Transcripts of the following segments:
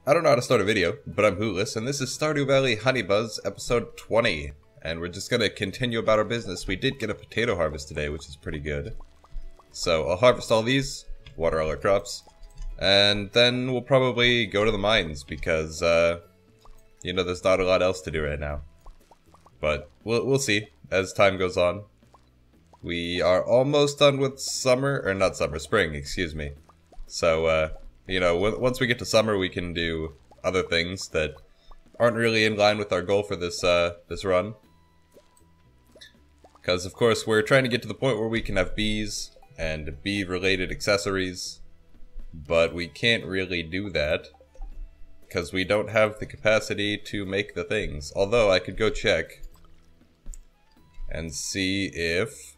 I don't know how to start a video, but I'm Hootless, and this is Stardew Valley Honeybuzz episode 20. And we're just gonna continue about our business. We did get a potato harvest today, which is pretty good. So I'll harvest all these, water all our crops, and then we'll probably go to the mines because, you know, there's not a lot else to do right now. But we'll see as time goes on. We are almost done with summer, or not summer, spring, excuse me. So, you know, once we get to summer, we can do other things that aren't really in line with our goal for this this run. Because, of course, we're trying to get to the point where we can have bees and bee-related accessories, but we can't really do that because we don't have the capacity to make the things. Although, I could go check and see if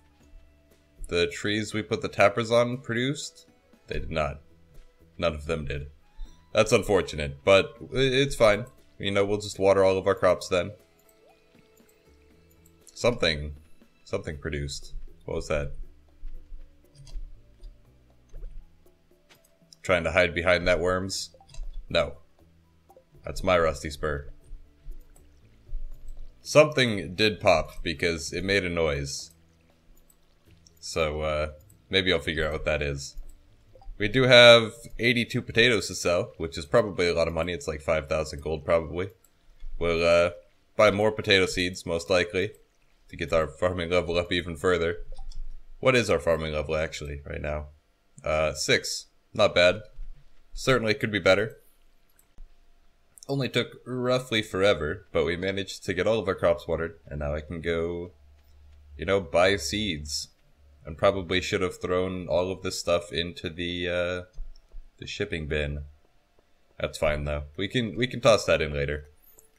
the trees we put the tappers on produced. They did not. None of them did. That's unfortunate, but it's fine. You know, we'll just water all of our crops then. Something produced. What was that? Trying to hide behind that worms? No. That's my rusty spur. Something did pop because it made a noise. So, maybe I'll figure out what that is. We do have 82 potatoes to sell, which is probably a lot of money. It's like 5,000 gold probably. We'll buy more potato seeds, most likely, to get our farming level up even further. What is our farming level actually right now? 6. Not bad. Certainly could be better. Only took roughly forever, but we managed to get all of our crops watered, and now I can go, you know, buy seeds. And probably should have thrown all of this stuff into the shipping bin. That's fine though. We can toss that in later.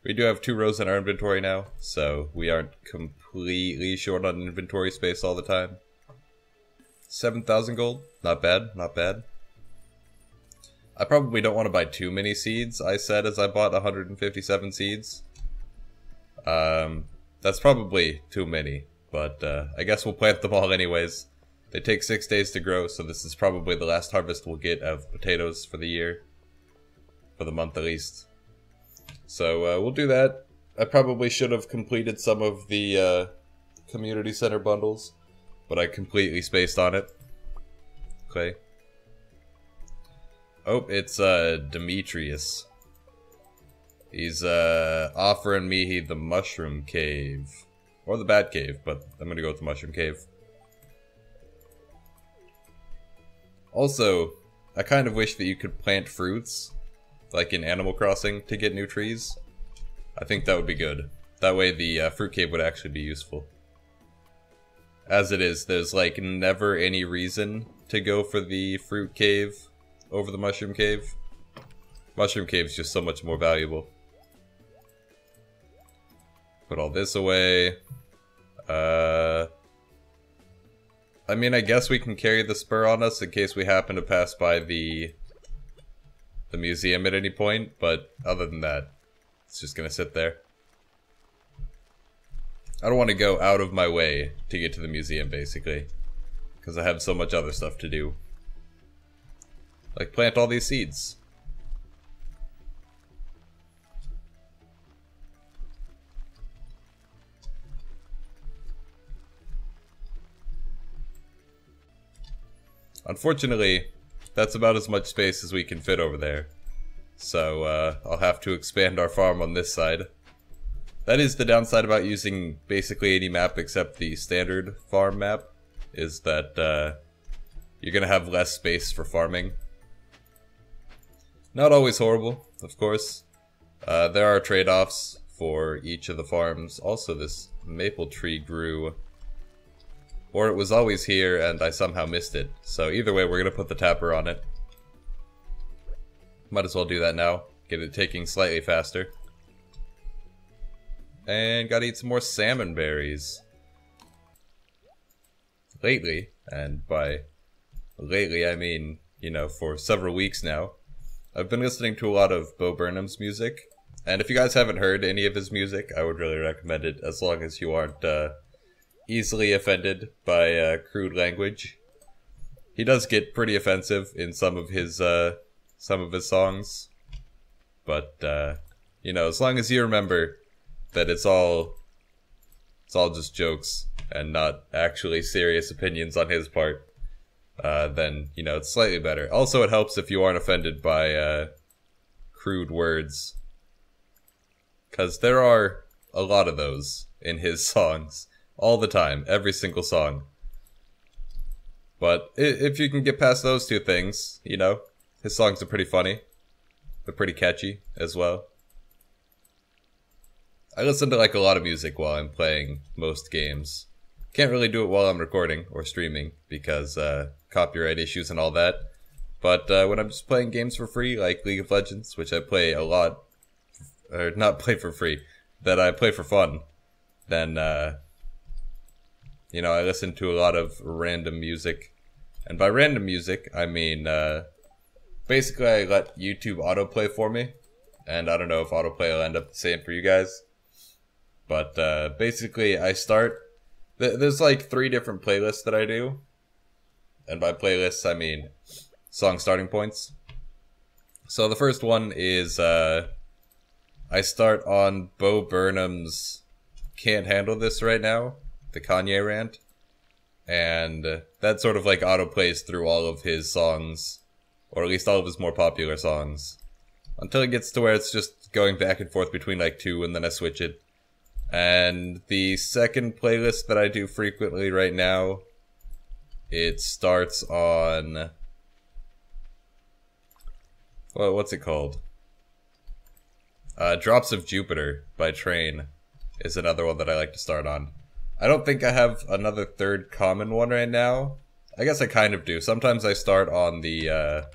We do have 2 rows in our inventory now, so we aren't completely short on inventory space all the time. 7,000 gold, not bad, not bad. I probably don't want to buy too many seeds. I said as I bought 157 seeds. That's probably too many. But I guess we'll plant them all anyways. They take 6 days to grow, so this is probably the last harvest we'll get of potatoes for the year. For the month at least. So we'll do that. I probably should have completed some of the community center bundles, but I completely spaced on it. Okay. Oh, it's Demetrius. He's offering me the mushroom cave. Or the bat cave, but I'm gonna go with the mushroom cave. Also, I kind of wish that you could plant fruits, like in Animal Crossing, to get new trees. I think that would be good. That way the fruit cave would actually be useful. As it is, there's like never any reason to go for the fruit cave over the mushroom cave. Mushroom cave is just so much more valuable. Put all this away. I mean, I guess we can carry the spur on us in case we happen to pass by the museum at any point, but other than that, it's just gonna sit there. I don't want to go out of my way to get to the museum, basically, because I have so much other stuff to do. Like plant all these seeds. Unfortunately, that's about as much space as we can fit over there. So, I'll have to expand our farm on this side. That is the downside about using basically any map except the standard farm map, is that, you're gonna have less space for farming. Not always horrible, of course. There are trade-offs for each of the farms. Also, this maple tree grew... Or it was always here and I somehow missed it. So either way, we're going to put the tapper on it. Might as well do that now. Get it taking slightly faster. And gotta eat some more salmon berries. Lately, and by lately I mean, you know, for several weeks now, I've been listening to a lot of Bo Burnham's music. And if you guys haven't heard any of his music, I would really recommend it, as long as you aren't, easily offended by crude language. He does get pretty offensive in some of his songs. But, you know, as long as you remember that it's all just jokes and not actually serious opinions on his part, then, you know, it's slightly better. Also, it helps if you aren't offended by, crude words. Because there are a lot of those in his songs. All the time. Every single song. But if you can get past those two things, you know, his songs are pretty funny. They're pretty catchy as well. I listen to like a lot of music while I'm playing most games. Can't really do it while I'm recording or streaming because copyright issues and all that. But when I'm just playing games for free, like League of Legends, which I play a lot, or not play for free, that I play for fun, then, you know, I listen to a lot of random music. And by random music, I mean, basically I let YouTube autoplay for me. And I don't know if autoplay will end up the same for you guys. But, basically I start... There's like 3 different playlists that I do. And by playlists, I mean song starting points. So the first one is, I start on Bo Burnham's Can't Handle This Right Now, the Kanye rant. And that sort of like autoplays through all of his songs, or at least all of his more popular songs, until it gets to where it's just going back and forth between like 2 and then I switch it. And the second playlist that I do frequently right now, it starts on... well, what's it called? Drops of Jupiter by Train is another one that I like to start on. I don't think I have another third common one right now. I guess I kind of do. Sometimes I start on the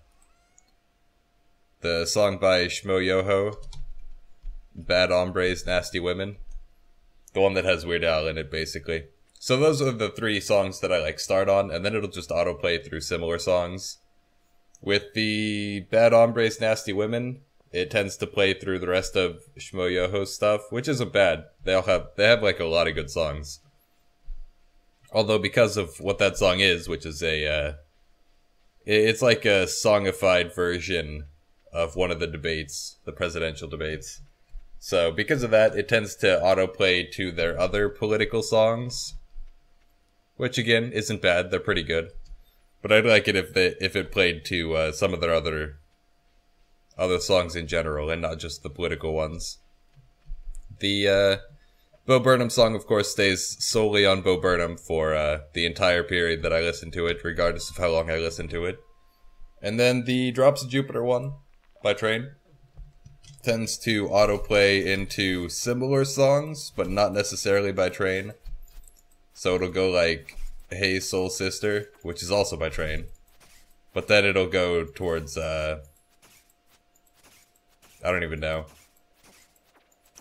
song by Shmo Yoho, Bad Hombres, Nasty Women. The one that has Weird Al in it, basically. So those are the 3 songs that I like start on, and then it'll just autoplay through similar songs. With the Bad Hombres, Nasty Women, it tends to play through the rest of Shmo Yoho's stuff, which isn't bad. They have like a lot of good songs. Although because of what that song is, which is it's like a songified version of one of the debates, the presidential debates. So because of that, it tends to autoplay to their other political songs, which again isn't bad. They're pretty good, but I'd like it if it played to some of their other songs in general, and not just the political ones. The Bo Burnham song, of course, stays solely on Bo Burnham for the entire period that I listen to it, regardless of how long I listen to it. And then the Drops of Jupiter one by Train tends to autoplay into similar songs, but not necessarily by Train. So it'll go like Hey Soul Sister, which is also by Train. But then it'll go towards, I don't even know.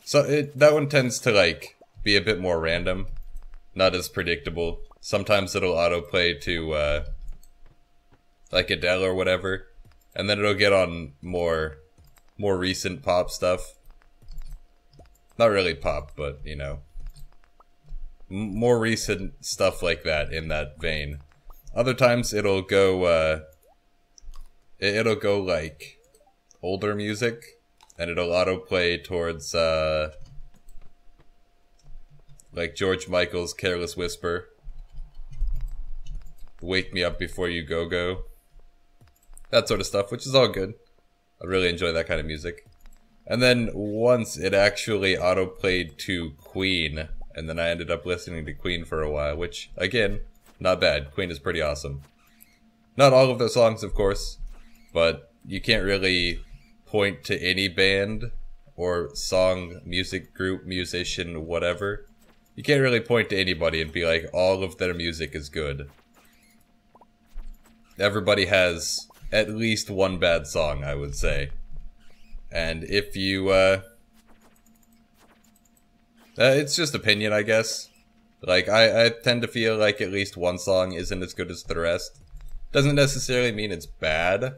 So that one tends to like be a bit more random, not as predictable. Sometimes it'll autoplay to like Adele or whatever, and then it'll get on more recent pop stuff. Not really pop, but you know, more recent stuff like that in that vein. Other times it'll go like older music, and it'll autoplay towards like George Michael's Careless Whisper, Wake Me Up Before You Go Go, that sort of stuff, which is all good. I really enjoy that kind of music. And then once it actually autoplayed to Queen, and then I ended up listening to Queen for a while, which, again, not bad. Queen is pretty awesome. Not all of their songs, of course, but you can't really point to any band or song, music group, musician, whatever. You can't really point to anybody and be like, all of their music is good. Everybody has at least one bad song, I would say. And if you, it's just opinion, I guess. Like, I tend to feel like at least one song isn't as good as the rest. Doesn't necessarily mean it's bad,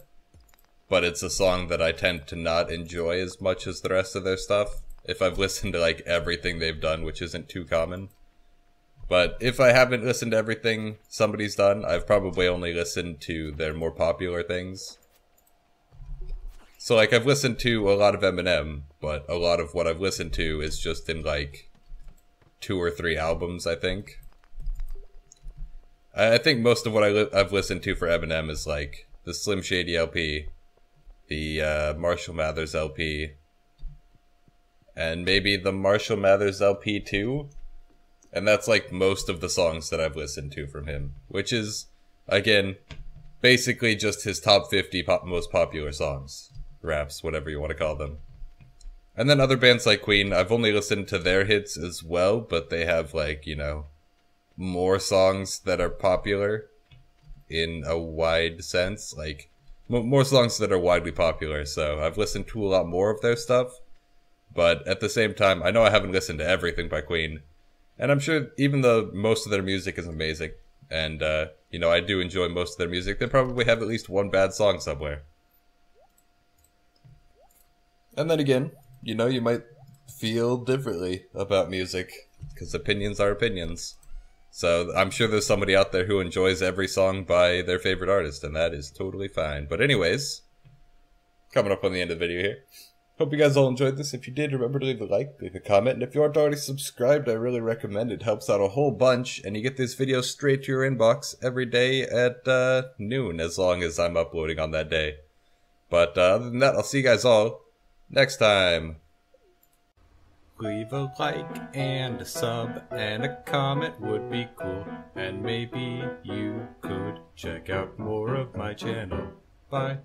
but it's a song that I tend to not enjoy as much as the rest of their stuff, if I've listened to, like, everything they've done, which isn't too common. But if I haven't listened to everything somebody's done, I've probably only listened to their more popular things. So, like, I've listened to a lot of Eminem, but a lot of what I've listened to is just in, like, 2 or 3 albums, I think. I think most of what I've listened to for Eminem is, like, the Slim Shady LP, the Marshall Mathers LP, and maybe the Marshall Mathers LP too. And that's, like, most of the songs that I've listened to from him, which is, again, basically just his top 50 most popular songs. Raps, whatever you want to call them. And then other bands like Queen, I've only listened to their hits as well, but they have, like, you know, more songs that are popular in a wide sense. Like, more songs that are widely popular, so I've listened to a lot more of their stuff. But at the same time, I know I haven't listened to everything by Queen. And I'm sure even though most of their music is amazing, and, you know, I do enjoy most of their music, they probably have at least one bad song somewhere. And then again, you know, you might feel differently about music, because opinions are opinions. So I'm sure there's somebody out there who enjoys every song by their favorite artist, and that is totally fine. But anyways, coming up on the end of the video here. Hope you guys all enjoyed this. If you did, remember to leave a like, leave a comment, and if you aren't already subscribed, I really recommend it. It helps out a whole bunch, and you get these videos straight to your inbox every day at noon, as long as I'm uploading on that day. But other than that, I'll see you guys all next time. Leave a like and a sub and a comment would be cool. And maybe you could check out more of my channel. Bye.